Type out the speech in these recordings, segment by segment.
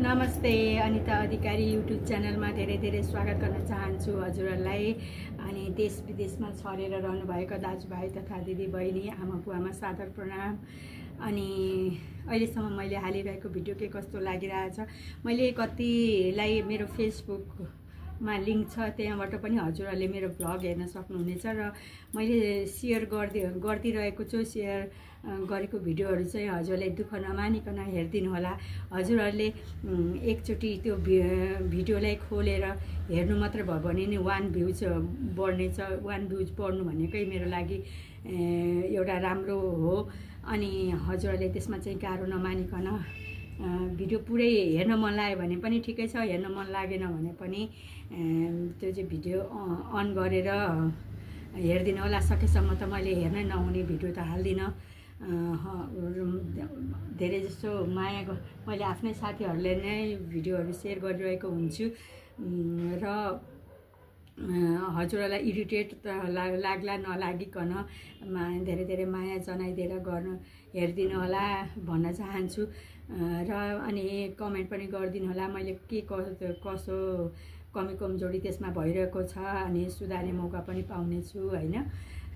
नमस्ते अनिता अधिकारी युट्युब च्यानलमा धेरै धेरै स्वागत गर्न चाहन्छु हजुरहरूलाई। अनि देश विदेशमा छरेर रहनुभएका दाजुभाइ तथा दिदीबहिनी आमा बुवामा सादर प्रणाम। अनि अहिलेसम्म मैले हालिरहेको भिडियो के कस्तो लागिरहेछ, मैले कतिलाई मेरो फेसबुकमा लिङ्क छ, त्यहाँबाट पनि हजुरहरूले मेरो भ्लग हेर्न सक्नुहुनेछ। र मैले सेयर गरिदिरहेको छु, सेयर गरेको भिडियोहरू चाहिँ हजुरले दुःख नमानिकन हेरिदिनु होला। हजुरहरूले एकचोटि त्यो भिडियोलाई खोलेर हेर्नु मात्र भयो भने नि 1 भ्युज बढ्नेछ। 1 भ्युज बढ्नु भनेकै मेरो लागि एउटा राम्रो हो। अनि हजुरहरूले त्यसमा चाहिँ गाह्रो नमानिकन भिडियो पुरै हेर्न मन लाग्यो भने पनि ठिकै छ, हेर्न मन लागेन भने पनि त्यो चाहिँ भिडियो अन गरेर हेरिदिनु होला। सकेसम्म त मैले हेर्नै नहुने भिडियो त हाल्दिनँ। धेरै जस्तो माया मैले आफ्नै साथीहरूले नै भिडियोहरू सेयर गरिरहेको हुन्छु र हजुरहरूलाई इरिटेट त लाग्ला नलागिकन धेरै धेरै माया जनाइदिएर गर्नु हेरिदिनु होला भन्न चाहन्छु। र अनि कमेन्ट पनि गरिदिनु होला मैले के कसो कमी कमजोरी त्यसमा भइरहेको छ, अनि सुधार्ने मौका पनि पाउनेछु होइन।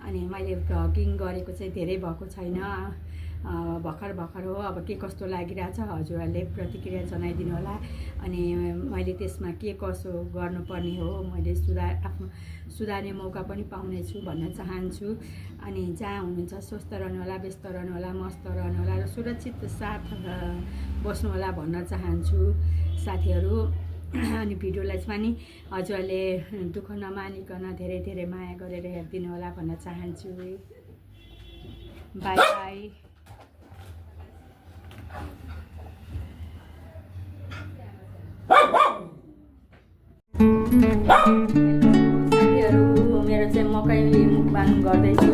अनि मैले भ्लगिङ गरेको चाहिँ धेरै भएको छैन, भर्खर हो। अब के कस्तो लागिरहेछ हजुरहरूले प्रतिक्रिया जनाइदिनु होला। अनि मैले त्यसमा के कसो गर्नुपर्ने हो मैले आफ्नो सुधार्ने मौका पनि पाउनेछु भन्न चाहन्छु। अनि जहाँ हुनुहुन्छ स्वस्थ रहनु होला, व्यस्त रहनु होला, मस्त रहनु होला र सुरक्षित साथ बस्नु होला भन्न चाहन्छु साथीहरू। अनि भिडियोलाई पनि हजुरहरूले दुःख नमानिकन धेरै धेरै माया गरेर हेरिदिनु होला भन्न चाहन्छु। By by. साथीहरू मेरो चाहिँ मकै मुखबाङ गर्दैछु।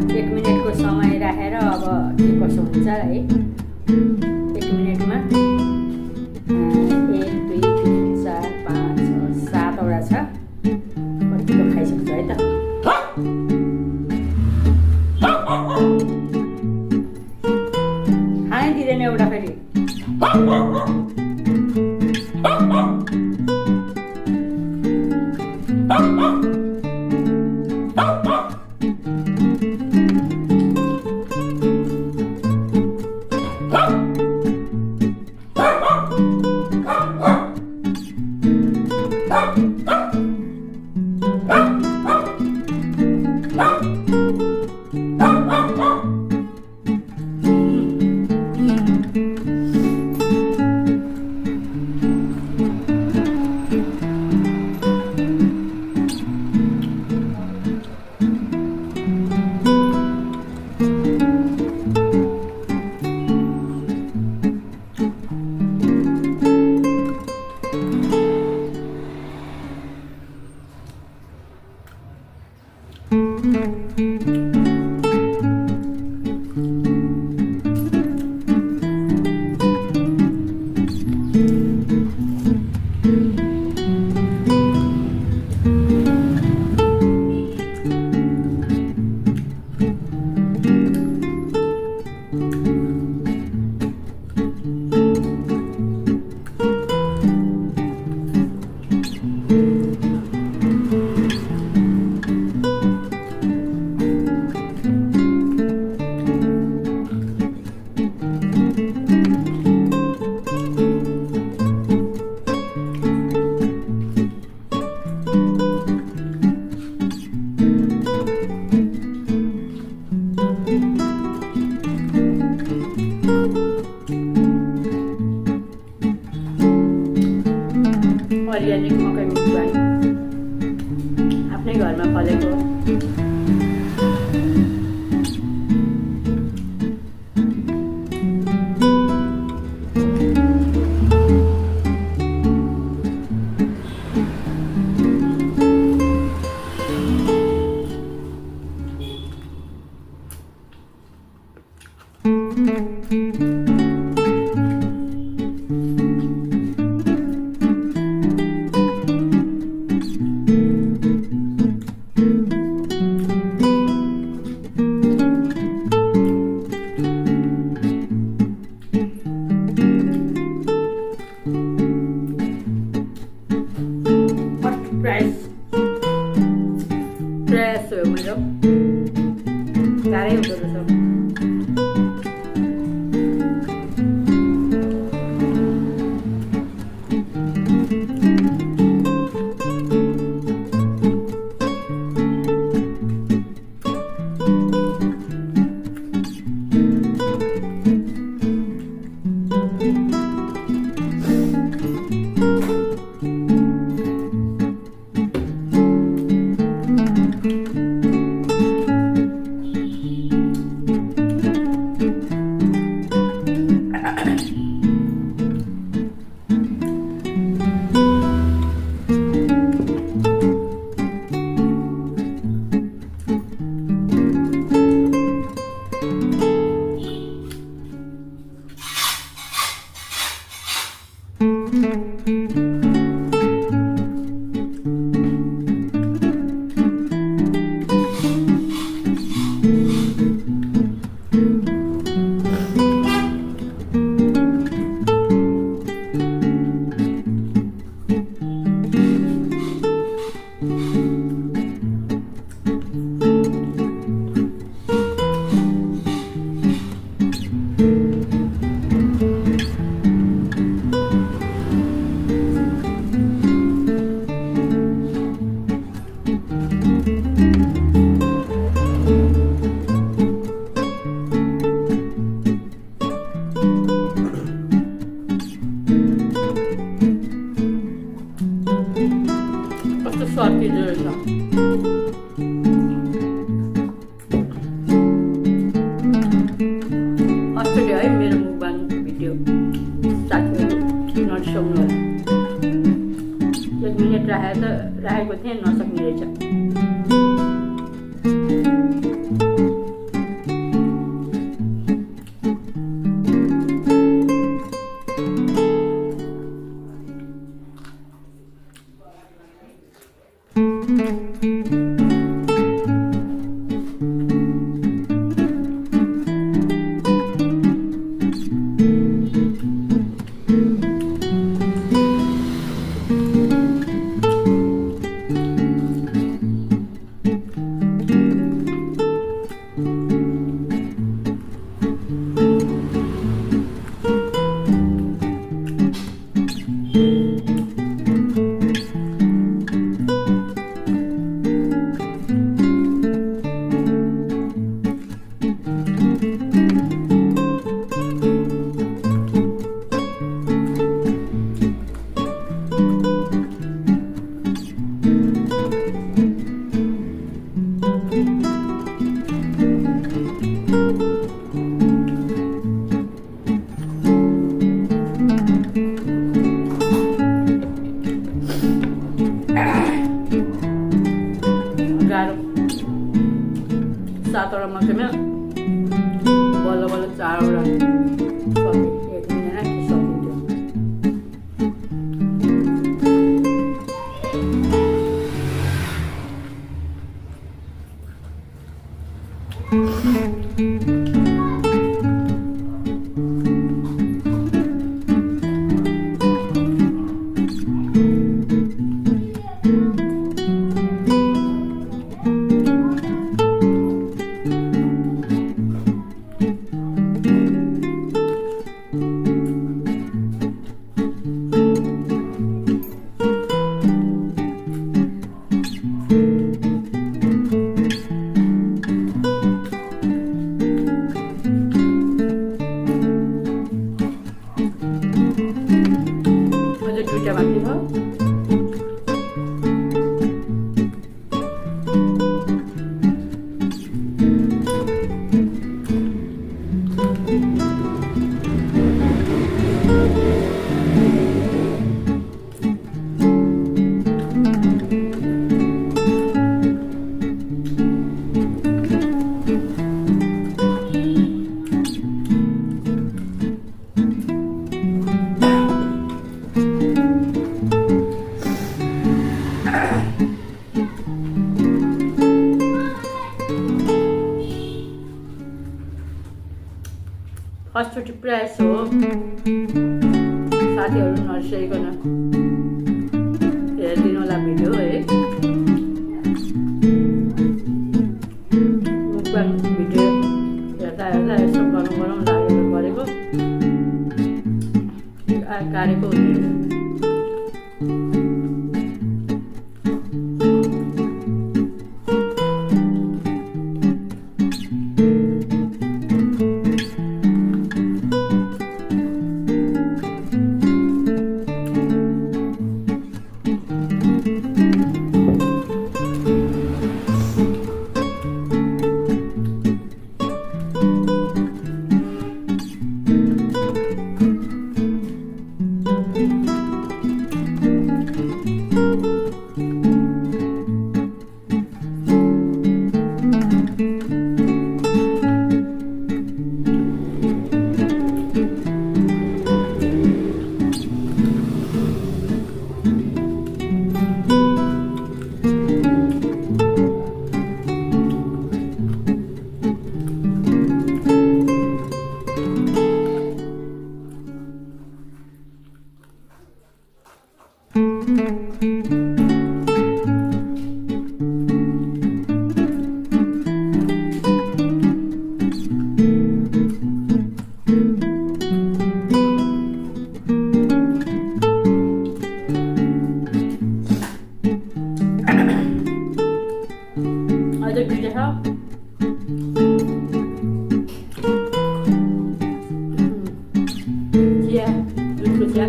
1 मिनटको समय राखेर अब के कसो हुन्छ है। 1 मिनटमा 1 2 3 4 5 6 7 वटा छ। कतिको खाइसक्छु है त। खानै दिँदैन एउटा फेरि। अर्ग्यानिक मकै मुखबाङ आफ्नै घरमा फलेको। सकिँदो रहेछ। अस्ट्रेलिया है मेरो मुखबाङ भिडियो साथीहरू नरिसाउनु होला। 1 मिनट राखेको थिएँ, नसक्ने रहेछ। गाह्रो 7वटा मकैमा बल्ल बल्ल 4वटा सकिन्थ्यो। 1 मिनेटमा के सकिन्थ्यो। अझै 2टा बाँकी छ। फर्स्टचोटि प्रयास हो, साथीहरू नरिसाइकन हेरिदिनु होला भिडियो है। मुखबाङ भिडियो हेर्दा यसो गरौँ लागेर गरेको कार्यको हुने। अझै 2टा छ। चिया, दुधको चिया।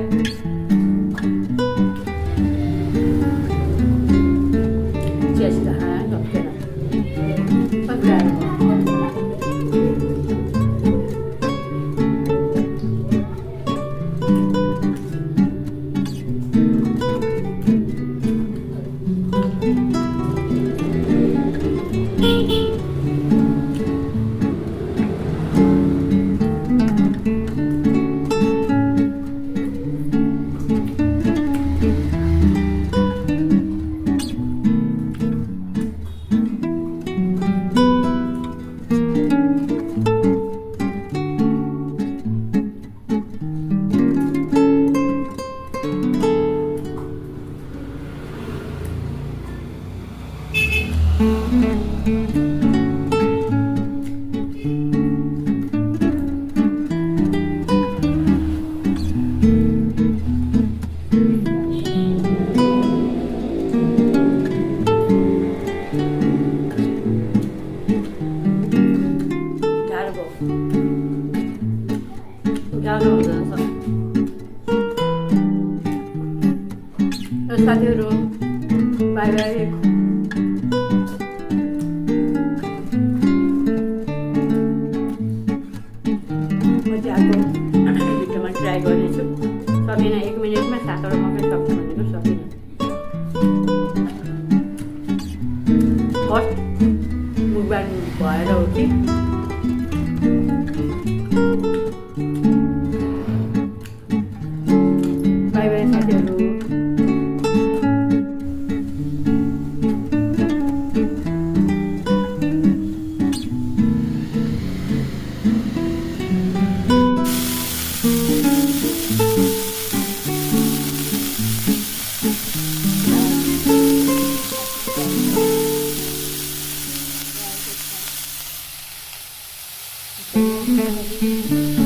गाह्रो हुँदो रहेछ र साथीहरू बाई बाई म चाहिँ अर्को भिडियोमा ट्राई गर्नेछु सकिनँ 1 मिनटमा 7वटा मकै सक्छु भनेको सकिनँ फर्स्ट मुखबाङ भएर हो कि बाई बाई साथीहरू Thank you.